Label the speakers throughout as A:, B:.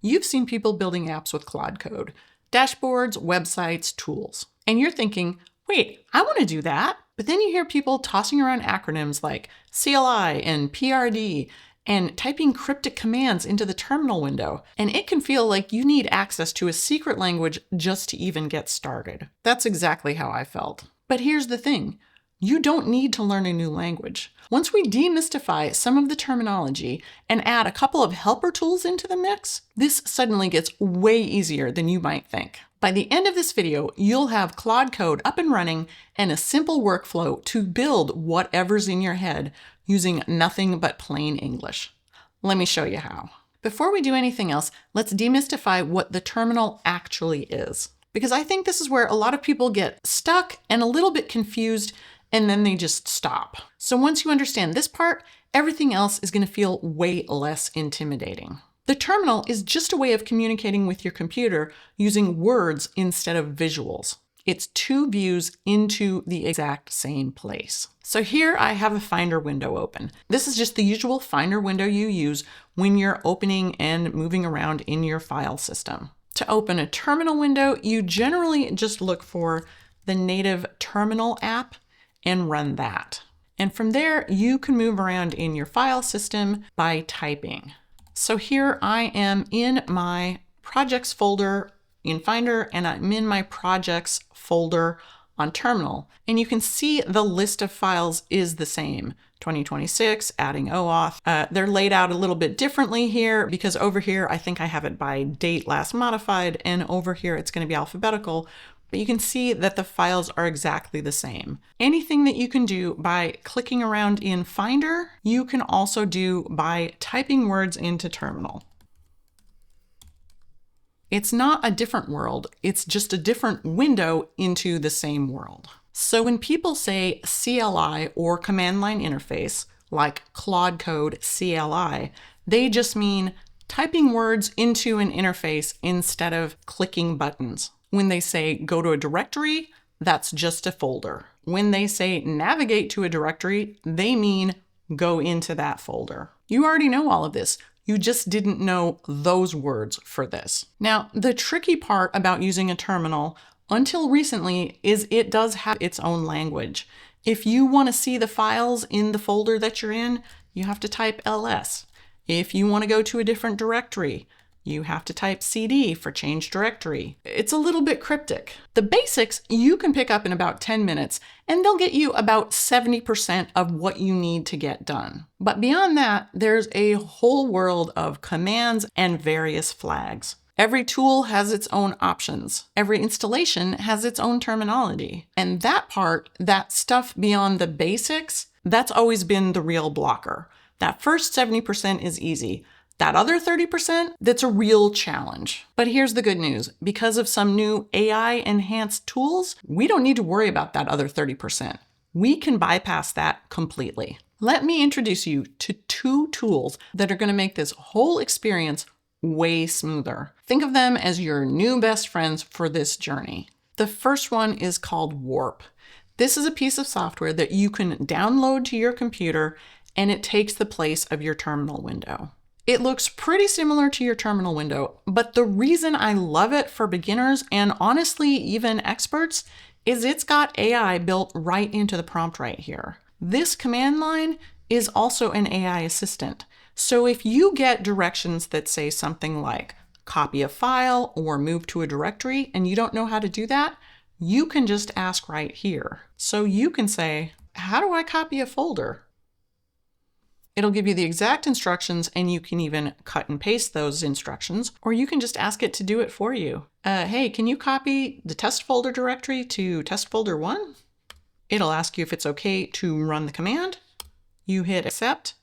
A: You've seen people building apps with Claude Code, dashboards, websites, tools. And you're thinking, wait, I want to do that. But then you hear people tossing around acronyms like CLI and PRD and typing cryptic commands into the terminal window. And it can feel like you need access to a secret language just to even get started. That's exactly how I felt. But here's the thing. You don't need to learn a new language. Once we demystify some of the terminology and add a couple of helper tools into the mix, this suddenly gets way easier than you might think. By the end of this video, you'll have Claude Code up and running and a simple workflow to build whatever's in your head using nothing but plain English. Let me show you how. Before we do anything else, let's demystify what the terminal actually is, because I think this is where a lot of people get stuck and a little bit confused, and then they just stop. So once you understand this part, everything else is going to feel way less intimidating. The terminal is just a way of communicating with your computer using words instead of visuals. It's two views into the exact same place. So here I have a Finder window open. This is just the usual Finder window you use when you're opening and moving around in your file system. To open a terminal window, you generally just look for the native terminal app and run that. And from there, you can move around in your file system by typing. So here I am in my projects folder in Finder, and I'm in my projects folder on terminal. And you can see the list of files is the same. 2026, adding OAuth. They're laid out a little bit differently here because over here, I think I have it by date last modified, and over here it's going to be alphabetical. But you can see that the files are exactly the same. Anything that you can do by clicking around in Finder, you can also do by typing words into terminal. It's not a different world, it's just a different window into the same world. So when people say CLI or command line interface, like Claude Code CLI, they just mean typing words into an interface instead of clicking buttons. When they say go to a directory, that's just a folder. When they say navigate to a directory, they mean go into that folder. You already know all of this. You just didn't know those words for this. Now, the tricky part about using a terminal until recently is it does have its own language. If you want to see the files in the folder that you're in, you have to type ls. If you want to go to a different directory, you have to type CD for change directory. It's a little bit cryptic. The basics you can pick up in about 10 minutes, and they'll get you about 70% of what you need to get done. But beyond that, there's a whole world of commands and various flags. Every tool has its own options. Every installation has its own terminology. And that part, that stuff beyond the basics, that's always been the real blocker. That first 70% is easy. That other 30%, that's a real challenge. But here's the good news. Because of some new AI-enhanced tools, we don't need to worry about that other 30%. We can bypass that completely. Let me introduce you to two tools that are going to make this whole experience way smoother. Think of them as your new best friends for this journey. The first one is called Warp. This is a piece of software that you can download to your computer, and it takes the place of your terminal window. It looks pretty similar to your terminal window, but the reason I love it for beginners and honestly even experts is it's got AI built right into the prompt right here. This command line is also an AI assistant. So if you get directions that say something like copy a file or move to a directory and you don't know how to do that, you can just ask right here. So you can say, how do I copy a folder? It'll give you the exact instructions, and you can even cut and paste those instructions, or you can just ask it to do it for you. Hey, can you copy the test folder directory to test folder 1? It'll ask you if it's okay to run the command. You hit accept,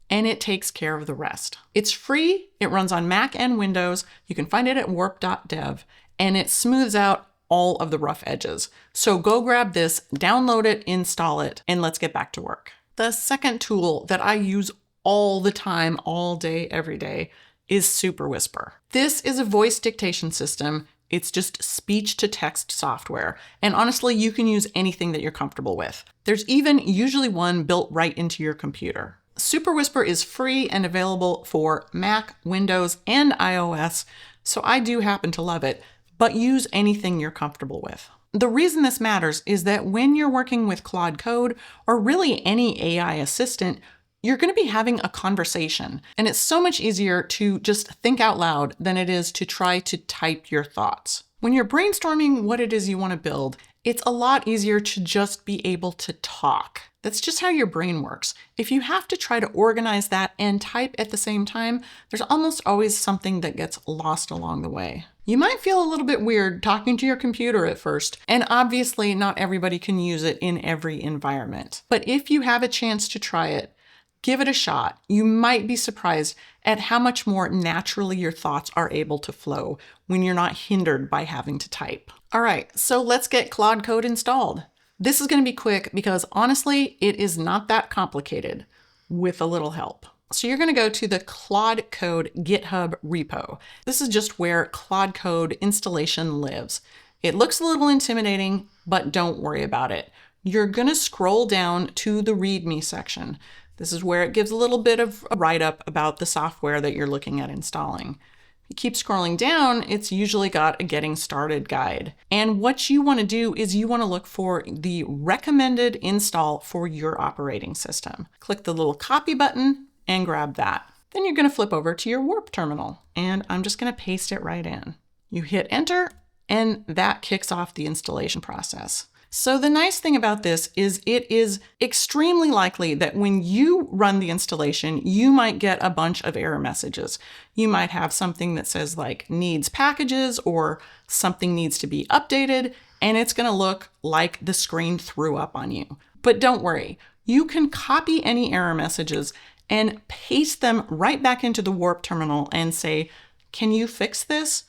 A: and it takes care of the rest. It's free. It runs on Mac and Windows. You can find it at warp.dev, and it smooths out all of the rough edges. So go grab this, download it, install it, and let's get back to work. The second tool that I use all the time, all day, every day, is Superwhisper. This is a voice dictation system. It's just speech-to-text software. And honestly, you can use anything that you're comfortable with. There's even usually one built right into your computer. Superwhisper is free and available for Mac, Windows, and iOS, so I do happen to love it, but use anything you're comfortable with. The reason this matters is that when you're working with Claude Code, or really any AI assistant, you're going to be having a conversation, and it's so much easier to just think out loud than it is to try to type your thoughts. When you're brainstorming what it is you want to build, it's a lot easier to just be able to talk. That's just how your brain works. If you have to try to organize that and type at the same time, there's almost always something that gets lost along the way. You might feel a little bit weird talking to your computer at first, and obviously not everybody can use it in every environment. But if you have a chance to try it, give it a shot. You might be surprised at how much more naturally your thoughts are able to flow when you're not hindered by having to type. All right, so let's get Claude Code installed. This is going to be quick because honestly, it is not that complicated with a little help. So you're going to go to the Claude Code GitHub repo. This is just where Claude Code installation lives. It looks a little intimidating, but don't worry about it. You're going to scroll down to the README section. This is where it gives a little bit of a write-up about the software that you're looking at installing. You keep scrolling down, it's usually got a getting started guide. And what you want to do is you want to look for the recommended install for your operating system. Click the little copy button and grab that. Then you're going to flip over to your Warp terminal, and I'm just going to paste it right in. You hit enter, and that kicks off the installation process. So the nice thing about this is it is extremely likely that when you run the installation, you might get a bunch of error messages. You might have something that says like needs packages or something needs to be updated, and it's going to look like the screen threw up on you. But don't worry, you can copy any error messages and paste them right back into the Warp terminal and say, can you fix this?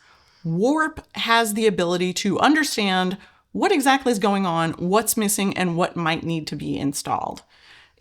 A: Warp has the ability to understand what exactly is going on, what's missing, and what might need to be installed.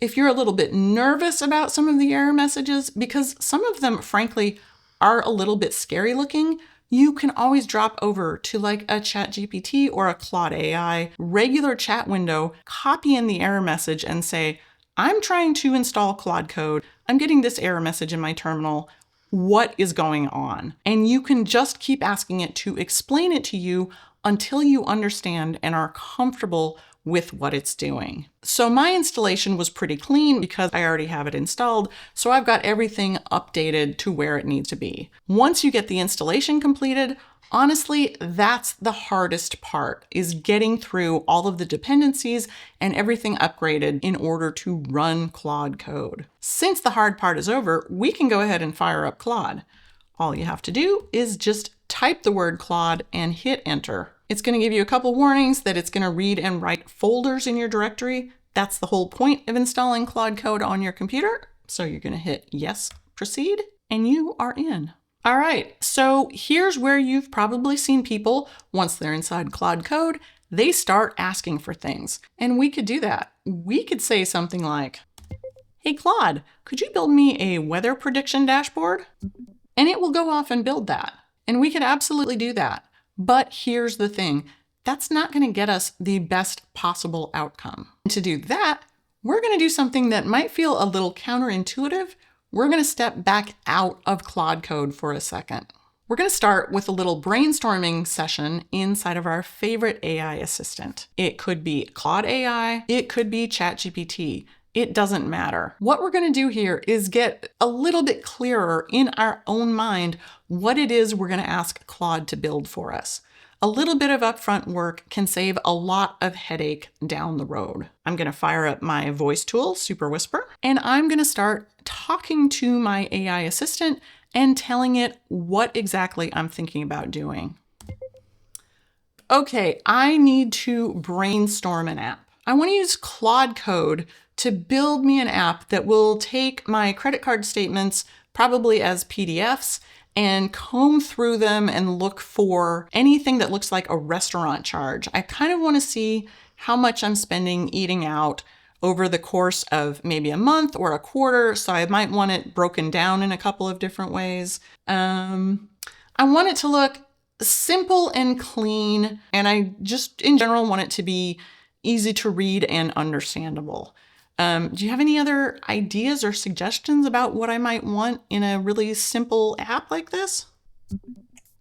A: If you're a little bit nervous about some of the error messages, because some of them, frankly, are a little bit scary looking, you can always drop over to like a ChatGPT or a Claude AI regular chat window, copy in the error message and say, I'm trying to install Claude Code. I'm getting this error message in my terminal. What is going on? And you can just keep asking it to explain it to you until you understand and are comfortable with what it's doing. So my installation was pretty clean because I already have it installed, so I've got everything updated to where it needs to be. Once you get the installation completed, honestly, that's the hardest part, is getting through all of the dependencies and everything upgraded in order to run Claude Code. Since the hard part is over, we can go ahead and fire up Claude. All you have to do is just type the word Claude and hit enter. It's going to give you a couple warnings that it's going to read and write folders in your directory. That's the whole point of installing Claude Code on your computer. So you're going to hit yes, proceed, and you are in. All right, so here's where you've probably seen people, once they're inside Claude Code, they start asking for things. And we could do that. We could say something like, hey Claude, could you build me a weather prediction dashboard? And it will go off and build that. And we could absolutely do that. But here's the thing, that's not going to get us the best possible outcome. And to do that, we're going to do something that might feel a little counterintuitive. We're going to step back out of Claude Code for a second. We're going to start with a little brainstorming session inside of our favorite AI assistant. It could be Claude AI, it could be ChatGPT. It doesn't matter. What we're going to do here is get a little bit clearer in our own mind what it is we're going to ask Claude to build for us. A little bit of upfront work can save a lot of headache down the road. I'm going to fire up my voice tool, Superwhisper, and I'm going to start talking to my AI assistant and telling it what exactly I'm thinking about doing. Okay, I need to brainstorm an app. I want to use Claude Code to build me an app that will take my credit card statements, probably as PDFs, and comb through them and look for anything that looks like a restaurant charge. I kind of want to see how much I'm spending eating out over the course of maybe a month or a quarter, so I might want it broken down in a couple of different ways. I want it to look simple and clean, and I just, in general, want it to be easy to read and understandable. Do you have any other ideas or suggestions about what I might want in a really simple app like this?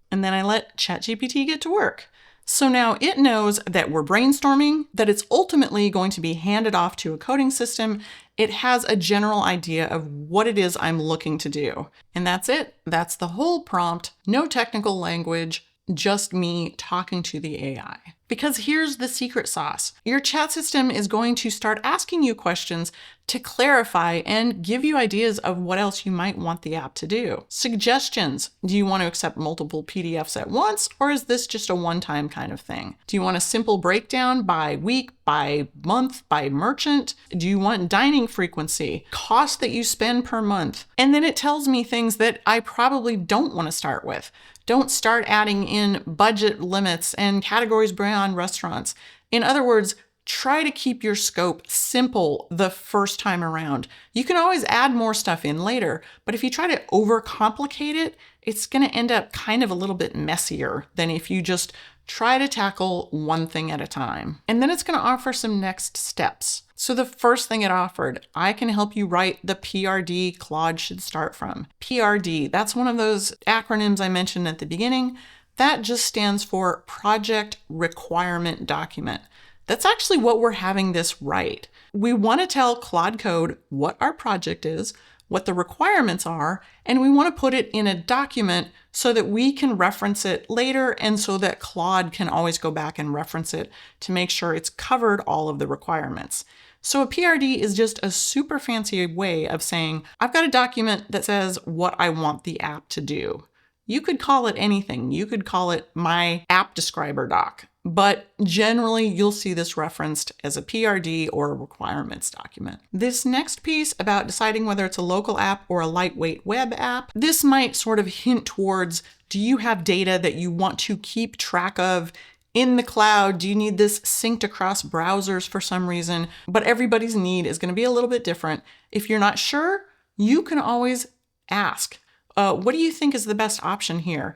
A: And then I let ChatGPT get to work. So now it knows that we're brainstorming, that it's ultimately going to be handed off to a coding system. It has a general idea of what it is I'm looking to do. And that's it. That's the whole prompt. No technical language, just me talking to the AI. Because here's the secret sauce. Your chat system is going to start asking you questions to clarify and give you ideas of what else you might want the app to do. Suggestions. Do you want to accept multiple PDFs at once, or is this just a one-time kind of thing? Do you want a simple breakdown by week, by month, by merchant? Do you want dining frequency, cost that you spend per month? And then it tells me things that I probably don't want to start with. Don't start adding in budget limits and categories beyond restaurants. In other words, try to keep your scope simple the first time around. You can always add more stuff in later, but if you try to overcomplicate it, it's going to end up kind of a little bit messier than if you just try to tackle one thing at a time. And then it's going to offer some next steps. So the first thing it offered, I can help you write the PRD Claude should start from. PRD, that's one of those acronyms I mentioned at the beginning. That just stands for Project Requirement Document. That's actually what we're having this write. We want to tell Claude Code what our project is, what the requirements are, and we want to put it in a document so that we can reference it later and so that Claude can always go back and reference it to make sure it's covered all of the requirements. So a PRD is just a super fancy way of saying, I've got a document that says what I want the app to do. You could call it anything. You could call it my app describer doc, but generally you'll see this referenced as a PRD or a requirements document. This next piece about deciding whether it's a local app or a lightweight web app, this might sort of hint towards, do you have data that you want to keep track of in the cloud? Do you need this synced across browsers for some reason? But everybody's need is going to be a little bit different. If you're not sure, you can always ask. What do you think is the best option here?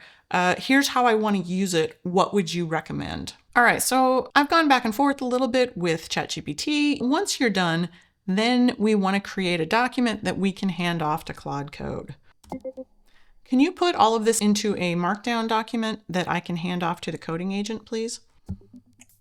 A: Here's how I want to use it. What would you recommend? All right, so I've gone back and forth a little bit with ChatGPT. Once you're done, then we want to create a document that we can hand off to Claude Code. Can you put all of this into a Markdown document that I can hand off to the coding agent, please?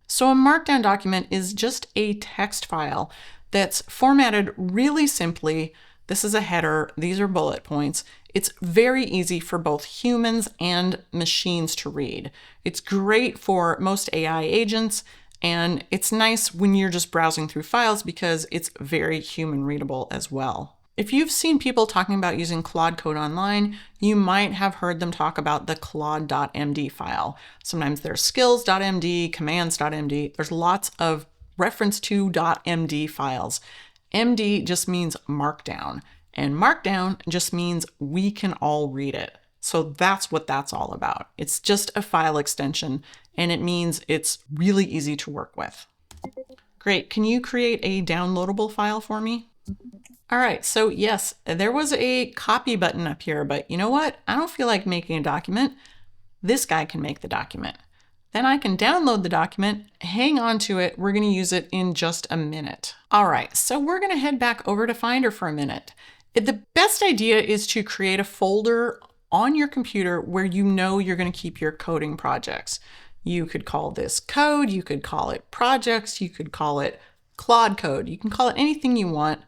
A: So a Markdown document is just a text file that's formatted really simply. This is a header. These are bullet points. It's very easy for both humans and machines to read. It's great for most AI agents, and it's nice when you're just browsing through files because it's very human readable as well. If you've seen people talking about using Claude Code online, you might have heard them talk about the claude.md file. Sometimes there's skills.md, commands.md. There's lots of reference to .md files. MD just means Markdown, and Markdown just means we can all read it. So that's what that's all about. It's just a file extension, and it means it's really easy to work with. Great. Can you create a downloadable file for me? All right, so yes, there was a copy button up here, but you know what? I don't feel like making a document. This guy can make the document. Then I can download the document, hang on to it. We're going to use it in just a minute. All right, so we're going to head back over to Finder for a minute. The best idea is to create a folder on your computer where you know you're going to keep your coding projects. You could call this code, you could call it projects, you could call it Claude Code. You can call it anything you want.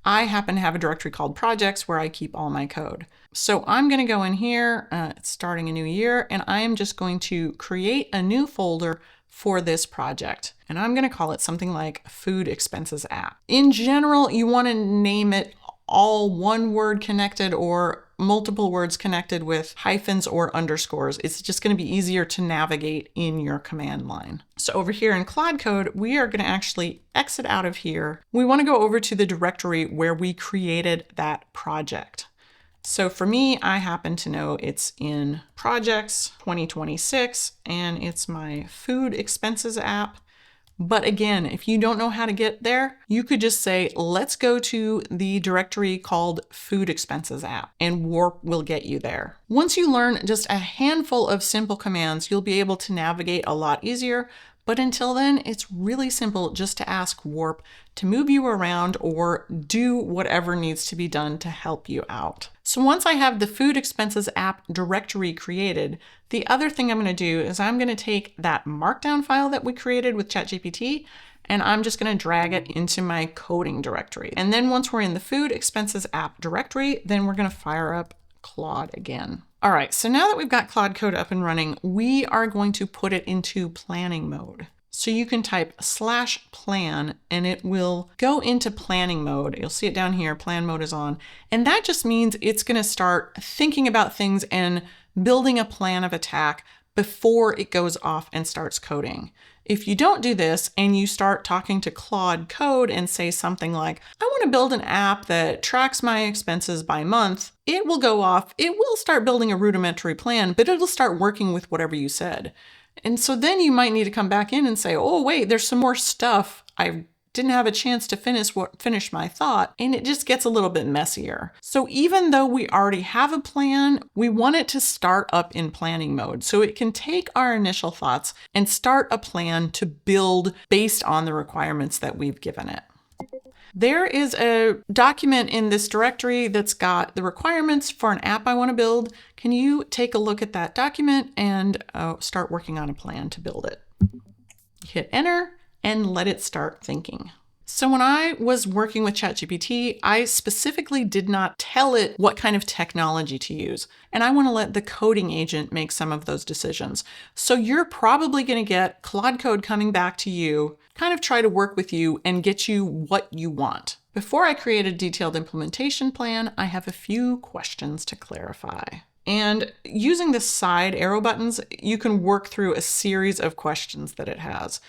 A: I happen to have a directory called projects where I keep all my code. So I'm going to go in here, it's starting a new year, and I am just going to create a new folder for this project. And I'm going to call it something like Food Expenses App. In general, you want to name it all one word connected or multiple words connected with hyphens or underscores. It's just going to be easier to navigate in your command line. So over here in Claude Code, we are going to actually exit out of here. We want to go over to the directory where we created that project. So for me, I happen to know it's in Projects 2026, and it's my Food Expenses app. But again, if you don't know how to get there, you could just say, let's go to the directory called Food Expenses app, and Warp will get you there. Once you learn just a handful of simple commands, you'll be able to navigate a lot easier. But until then, it's really simple just to ask Warp to move you around or do whatever needs to be done to help you out. So once I have the food expenses app directory created, the other thing I'm going to do is I'm going to take that Markdown file that we created with ChatGPT, and I'm just going to drag it into my coding directory. And then once we're in the food expenses app directory, then we're going to fire up Claude again. All right, so now that we've got Claude Code up and running, we are going to put it into planning mode. So you can type /plan and it will go into planning mode. You'll see it down here, plan mode is on. And that just means it's going to start thinking about things and building a plan of attack before it goes off and starts coding. If you don't do this and you start talking to Claude Code and say something like, I want to build an app that tracks my expenses by month, it will go off. It will start building a rudimentary plan, but it'll start working with whatever you said. And so then you might need to come back in and say, oh, wait, there's some more stuff. I didn't have a chance to finish my thought, and it just gets a little bit messier. So even though we already have a plan, we want it to start up in planning mode so it can take our initial thoughts and start a plan to build based on the requirements that we've given it. There is a document in this directory that's got the requirements for an app I want to build. Can you take a look at that document and start working on a plan to build it? Hit enter and let it start thinking. So when I was working with ChatGPT, I specifically did not tell it what kind of technology to use. And I want to let the coding agent make some of those decisions. So you're probably going to get Claude Code coming back to you, kind of try to work with you and get you what you want. Before I create a detailed implementation plan, I have a few questions to clarify. And using the side arrow buttons, you can work through a series of questions that it has.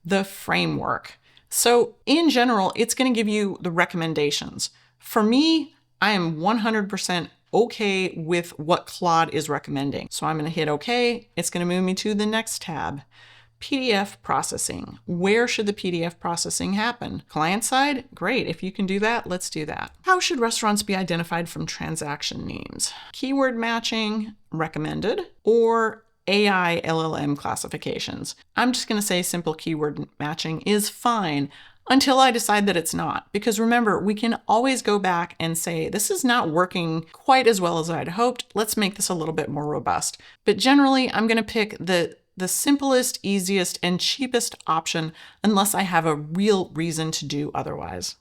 A: The framework. So in general, it's going to give you the recommendations. For me, I am 100% okay with what Claude is recommending. So I'm going to hit OK. It's going to move me to the next tab. PDF processing. Where should the PDF processing happen? Client side? Great. If you can do that, let's do that. How should restaurants be identified from transaction names? Keyword matching, recommended, or AI LLM classifications. I'm just going to say simple keyword matching is fine until I decide that it's not. Because remember, we can always go back and say, this is not working quite as well as I'd hoped. Let's make this a little bit more robust. But generally, I'm going to pick the simplest, easiest, and cheapest option unless I have a real reason to do otherwise.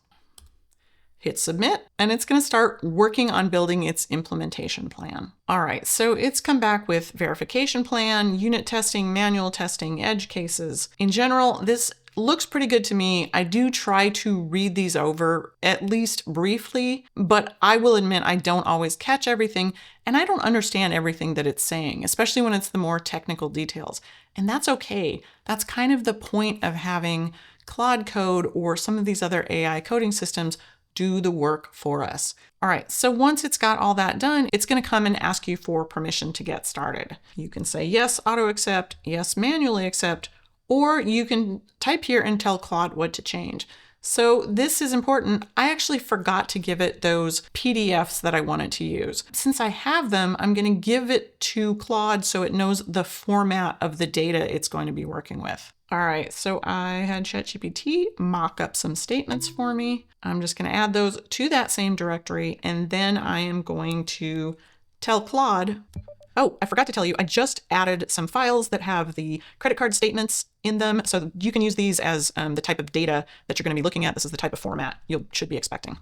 A: Hit submit, and it's going to start working on building its implementation plan. All right, so it's come back with verification plan, unit testing, manual testing, edge cases. In general, this looks pretty good to me. I do try to read these over at least briefly, but I will admit I don't always catch everything, and I don't understand everything that it's saying, especially when it's the more technical details. And that's okay. That's kind of the point of having Claude Code or some of these other AI coding systems do the work for us. All right, so once it's got all that done, it's going to come and ask you for permission to get started. You can say yes, auto accept, yes, manually accept, or you can type here and tell Claude what to change. So this is important. I actually forgot to give it those PDFs that I wanted to use. Since I have them, I'm going to give it to Claude so it knows the format of the data it's going to be working with. All right, so I had ChatGPT mock up some statements for me. I'm just going to add those to that same directory, and then I am going to tell Claude, oh, I forgot to tell you, I just added some files that have the credit card statements in them, so you can use these as the type of data that you're going to be looking at. This is the type of format you should be expecting.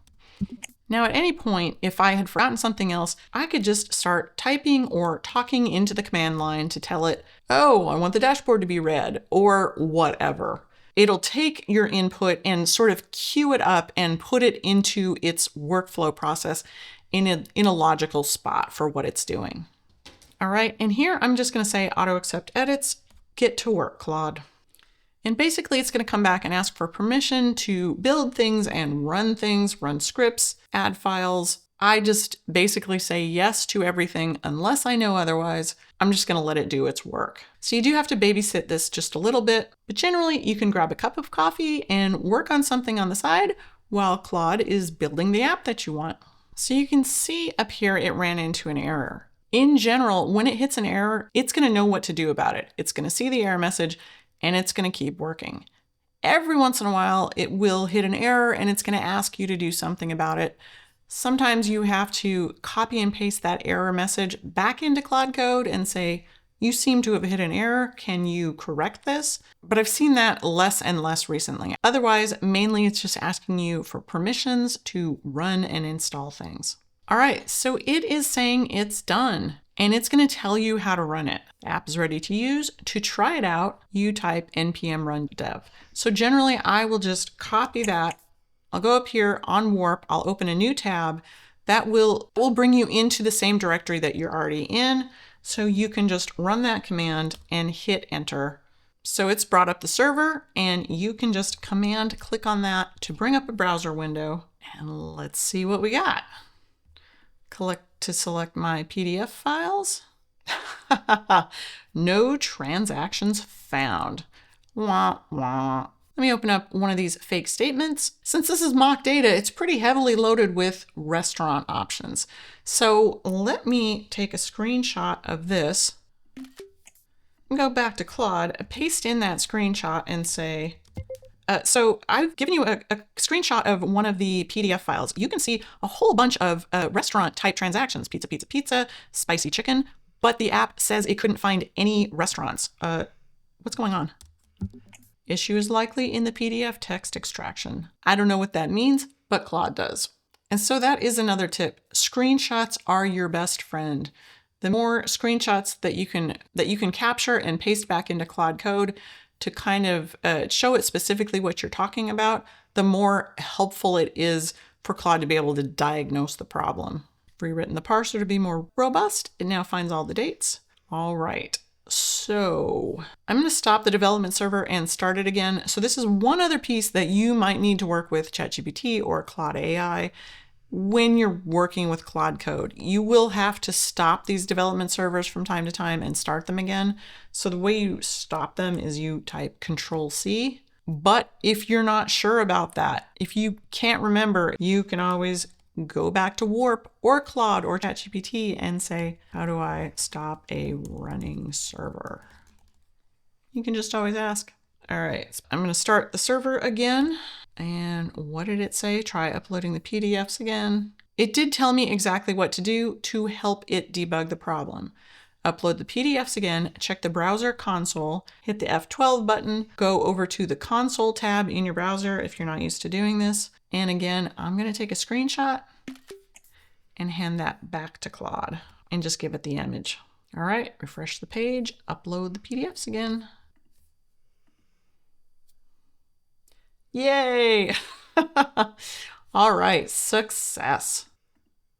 A: Now, at any point, if I had forgotten something else, I could just start typing or talking into the command line to tell it, oh, I want the dashboard to be red, or whatever. It'll take your input and sort of queue it up and put it into its workflow process in a logical spot for what it's doing. All right, and here I'm just going to say auto accept edits, get to work, Claude. And basically it's going to come back and ask for permission to build things and run things, run scripts, add files. I just basically say yes to everything unless I know otherwise. I'm just going to let it do its work. So you do have to babysit this just a little bit, but generally you can grab a cup of coffee and work on something on the side while Claude is building the app that you want. So you can see up here it ran into an error. In general, when it hits an error, it's going to know what to do about it. It's going to see the error message. and it's going to keep working. Every once in a while, it will hit an error and it's going to ask you to do something about it. Sometimes you have to copy and paste that error message back into Claude Code and say, you seem to have hit an error. Can you correct this? But I've seen that less and less recently. Otherwise, mainly it's just asking you for permissions to run and install things. All right, so it is saying it's done, and it's going to tell you how to run it. The app is ready to use. To try it out, you type npm run dev. So generally, I will just copy that. I'll go up here on Warp. I'll open a new tab. That will bring you into the same directory that you're already in. So you can just run that command and hit enter. So it's brought up the server, and you can just command click on that to bring up a browser window. And let's see what we got. Select my PDF files. No transactions found. Wah, wah. Let me open up one of these fake statements. Since this is mock data, it's pretty heavily loaded with restaurant options. So let me take a screenshot of this and go back to Claude, paste in that screenshot and say, so I've given you a screenshot of one of the PDF files. You can see a whole bunch of restaurant type transactions, pizza, pizza, pizza, spicy chicken, but the app says it couldn't find any restaurants. What's going on? Issue is likely in the PDF text extraction. I don't know what that means, but Claude does. And so that is another tip. Screenshots are your best friend. The more screenshots that you can capture and paste back into Claude Code to kind of show it specifically what you're talking about, the more helpful it is for Claude to be able to diagnose the problem. Rewritten the parser to be more robust. It now finds all the dates. All right. So I'm going to stop the development server and start it again. So this is one other piece that you might need to work with ChatGPT or Claude AI when you're working with Claude Code. You will have to stop these development servers from time to time and start them again. So the way you stop them is you type Control-C. But if you're not sure about that, if you can't remember, you can always go back to Warp or Claude or ChatGPT and say, how do I stop a running server? You can just always ask. All right, so I'm going to start the server again. And what did it say? Try uploading the PDFs again. It did tell me exactly what to do to help it debug the problem. Upload the PDFs again, check the browser console, hit the F12 button, go over to the console tab in your browser if you're not used to doing this. And again, I'm going to take a screenshot and hand that back to Claude and just give it the image. All right, refresh the page, upload the PDFs again. Yay! All right, success.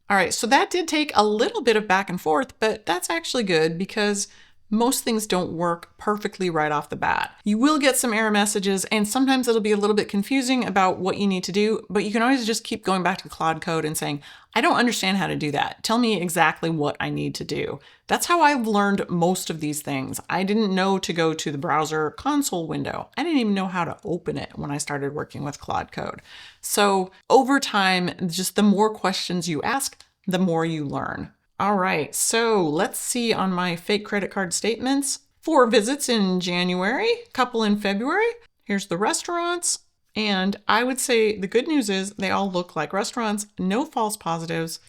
A: All right, so that did take a little bit of back and forth, but that's actually good because most things don't work perfectly right off the bat. You will get some error messages, and sometimes it'll be a little bit confusing about what you need to do, but you can always just keep going back to Claude Code and saying, I don't understand how to do that. Tell me exactly what I need to do. That's how I've learned most of these things. I didn't know to go to the browser console window. I didn't even know how to open it when I started working with Claude Code. So over time, just the more questions you ask, the more you learn. All right, so let's see on my fake credit card statements. 4 visits in January, couple in February. Here's the restaurants. And I would say the good news is they all look like restaurants, no false positives,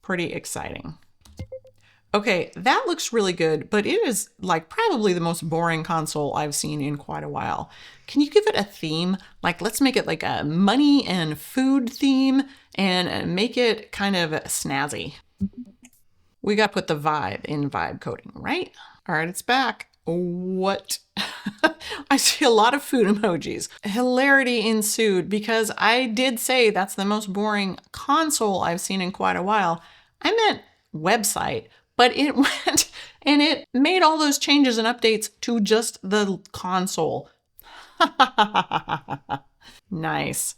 A: pretty exciting. Okay, that looks really good, but it is like probably the most boring console I've seen in quite a while. Can you give it a theme? Like, let's make it like a money and food theme and make it kind of snazzy. We got to put the vibe in vibe coding, right? All right, it's back. What? I see a lot of food emojis. Hilarity ensued because I did say that's the most boring console I've seen in quite a while. I meant website, but it went and it made all those changes and updates to just the console. Nice.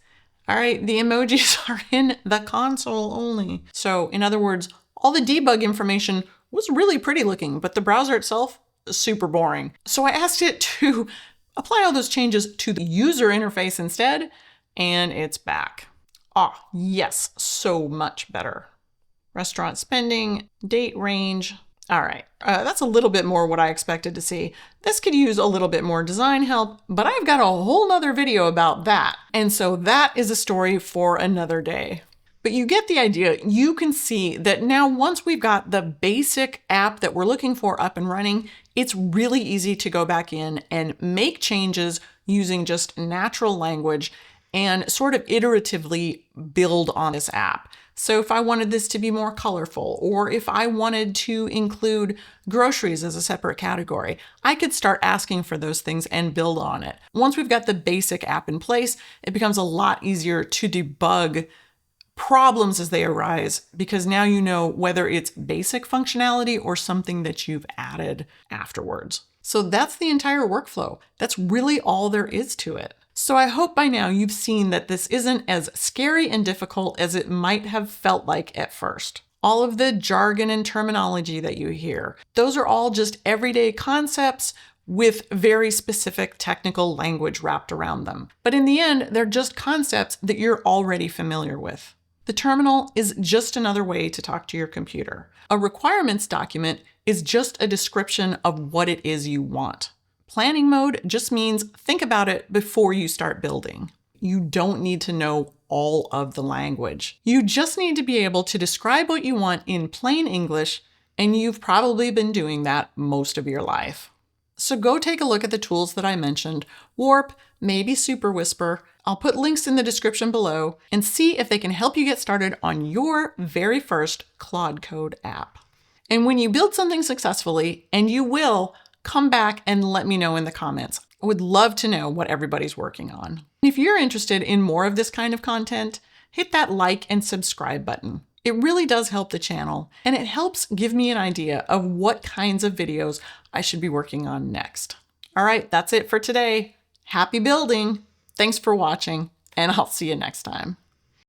A: All right, the emojis are in the console only. So in other words, all the debug information was really pretty looking, but the browser itself, super boring. So I asked it to apply all those changes to the user interface instead, and it's back. Ah, yes, so much better. Restaurant spending, date range. All right, that's a little bit more what I expected to see. This could use a little bit more design help, but I've got a whole nother video about that. And so that is a story for another day. But you get the idea. You can see that now once we've got the basic app that we're looking for up and running, it's really easy to go back in and make changes using just natural language and sort of iteratively build on this app. So if I wanted this to be more colorful, or if I wanted to include groceries as a separate category, I could start asking for those things and build on it. Once we've got the basic app in place, it becomes a lot easier to debug problems as they arise, because now you know whether it's basic functionality or something that you've added afterwards. So that's the entire workflow. That's really all there is to it. So I hope by now you've seen that this isn't as scary and difficult as it might have felt like at first. All of the jargon and terminology that you hear, those are all just everyday concepts with very specific technical language wrapped around them. But in the end, they're just concepts that you're already familiar with. The terminal is just another way to talk to your computer. A requirements document is just a description of what it is you want. Planning mode just means think about it before you start building. You don't need to know all of the language. You just need to be able to describe what you want in plain English, and you've probably been doing that most of your life. So go take a look at the tools that I mentioned, Warp, maybe Superwhisper. I'll put links in the description below, and see if they can help you get started on your very first Claude Code app. And when you build something successfully, and you will, come back and let me know in the comments. I would love to know what everybody's working on. If you're interested in more of this kind of content, hit that like and subscribe button. It really does help the channel, and it helps give me an idea of what kinds of videos I should be working on next. All right, that's it for today. Happy building. Thanks for watching, and I'll see you next time.